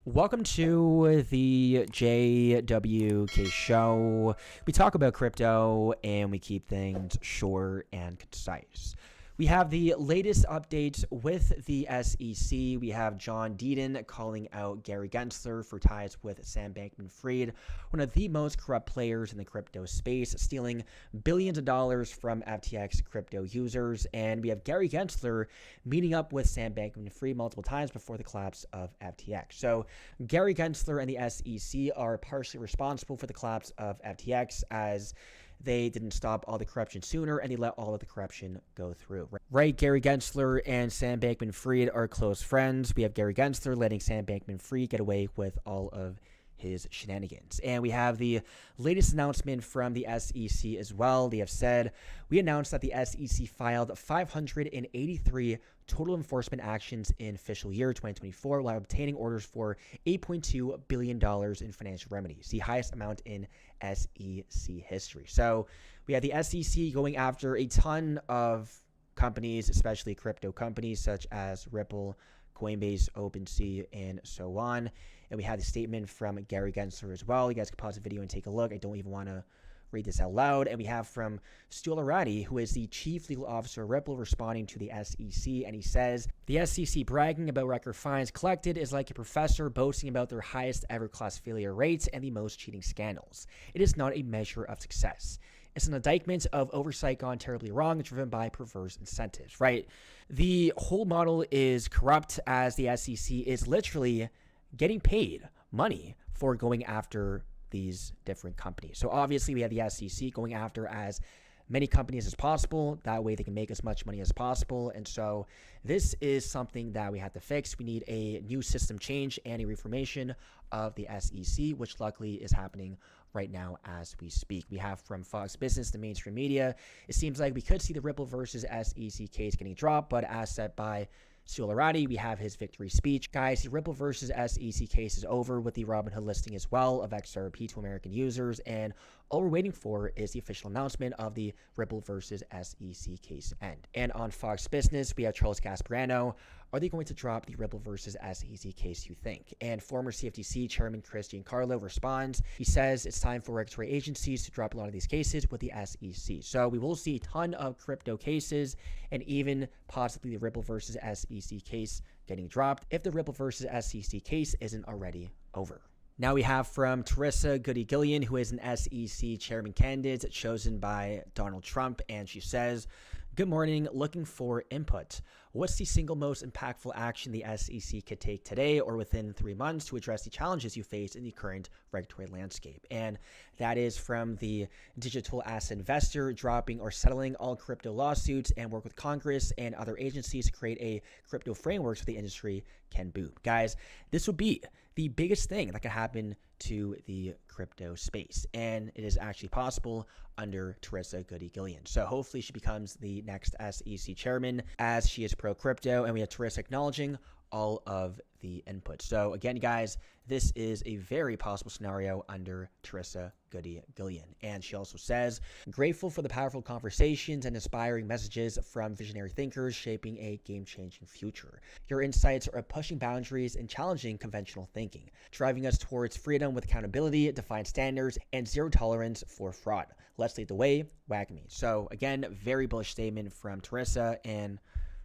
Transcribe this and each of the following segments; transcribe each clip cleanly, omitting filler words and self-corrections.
Welcome to the JWK show. We talk about crypto and we keep things short and concise. We have the latest updates with the SEC. We have John Deedon calling out Gary Gensler for ties with Sam Bankman-Fried, one of the most corrupt players in the crypto space, stealing billions of dollars from FTX crypto users. And we have Gary Gensler meeting up with Sam Bankman-Fried multiple times before the collapse of FTX. So Gary Gensler and the SEC are partially responsible for the collapse of FTX, as they didn't stop all the corruption sooner and they let all of the corruption go through. Right? Gary Gensler and Sam Bankman-Fried are close friends. We have Gary Gensler letting Sam Bankman-Fried get away with all of his shenanigans. And we have the latest announcement from the SEC as well. They have said, we announced that the SEC filed 583 total enforcement actions in fiscal year 2024 while obtaining orders for $8.2 billion in financial remedies, the highest amount in SEC history. So we have the SEC going after a ton of companies, especially crypto companies such as Ripple, Coinbase, OpenSea, and so on. And we have the statement from Gary Gensler as well. You guys can pause the video and take a look. I don't even want to read this out loud. And we have from Solana, who is the chief legal officer of Ripple, responding to the SEC. And he says, the SEC bragging about record fines collected is like a professor boasting about their highest ever class failure rates and the most cheating scandals. It is not a measure of success. It's an indictment of oversight gone terribly wrong, driven by perverse incentives, right? The whole model is corrupt, as the SEC is literally getting paid money for going after these different companies. So obviously we have the SEC going after as many companies as possible. That way they can make as much money as possible. And so this is something that we have to fix. We need a new system change and a reformation of the SEC, which luckily is happening right now as we speak. We have from Fox Business, the mainstream media, it seems like we could see the Ripple versus SEC case getting dropped, but as said by Solana, we have his victory speech. Guys, the Ripple versus SEC case is over with the Robinhood listing as well of XRP to American users, and all we're waiting for is the official announcement of the Ripple versus SEC case end. And on Fox Business, we have Charles Gasparano. Are they going to drop the Ripple versus SEC case, you think? And former CFTC Chairman Chris Giancarlo responds. He says it's time for regulatory agencies to drop a lot of these cases with the SEC. So we will see a ton of crypto cases and even possibly the Ripple versus SEC case getting dropped if the Ripple versus SEC case isn't already over. Now we have from Teresa Goody-Gillian, who is an SEC chairman candidate chosen by Donald Trump, and she says, good morning, looking for input. What's the single most impactful action the SEC could take today or within 3 months to address the challenges you face in the current regulatory landscape? And that is from the digital asset investor dropping or settling all crypto lawsuits and work with Congress and other agencies to create a crypto framework so the industry can boom. Guys, this would be the biggest thing that could happen to the crypto space, and it is actually possible under Teresa Goody-Gillian. So hopefully she becomes the next SEC chairman, as she is pro-crypto, and we have Teresa acknowledging all of the input. So again, guys, this is a very possible scenario under Teresa Goody-Gillian. And she also says, grateful for the powerful conversations and inspiring messages from visionary thinkers shaping a game-changing future. Your insights are pushing boundaries and challenging conventional thinking, driving us towards freedom with accountability, defined standards, and zero tolerance for fraud. Let's lead the way, WAGMI. So again, very bullish statement from Teresa, and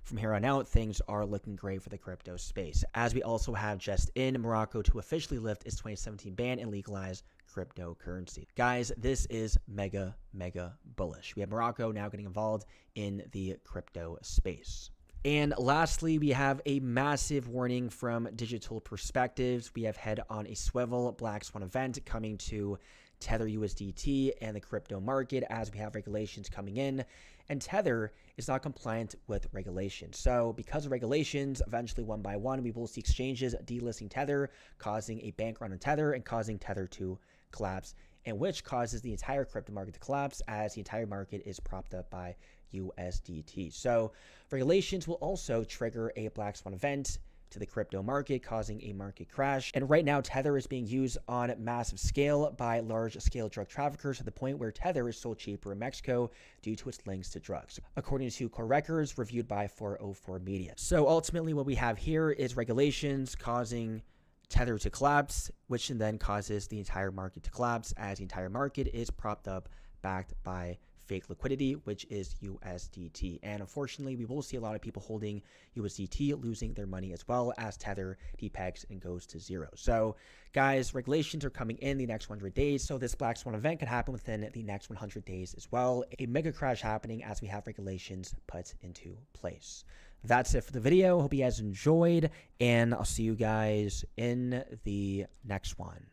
from here on out, things are looking great for the crypto space, as we also have just in Morocco to officially lift its 2017 ban and legalize cryptocurrency. Guys, this is mega bullish. We have Morocco now getting involved in the crypto space. And lastly, we have a massive warning from Digital Perspectives. We have Head on a Swivel Black Swan event coming to Tether USDT and the crypto market, as we have regulations coming in, and Tether is not compliant with regulations. So because of regulations, eventually one by one, we will see exchanges delisting Tether, causing a bank run on Tether and causing Tether to collapse, and which causes the entire crypto market to collapse, as the entire market is propped up by USDT. So regulations will also trigger a black swan event to the crypto market, causing a market crash. And right now, Tether is being used on massive scale by large-scale drug traffickers to the point where Tether is sold cheaper in Mexico due to its links to drugs, according to core records reviewed by 404 Media. So ultimately, what we have here is regulations causing Tether to collapse, which then causes the entire market to collapse, as the entire market is propped up, backed by fake liquidity, which is USDT. And unfortunately, we will see a lot of people holding USDT losing their money as well, as Tether depegs and goes to zero. So guys, regulations are coming in the next 100 days. So this Black Swan event could happen within the next 100 days as well. A mega crash happening as we have regulations put into place. That's it for the video. Hope you guys enjoyed, and I'll see you guys in the next one.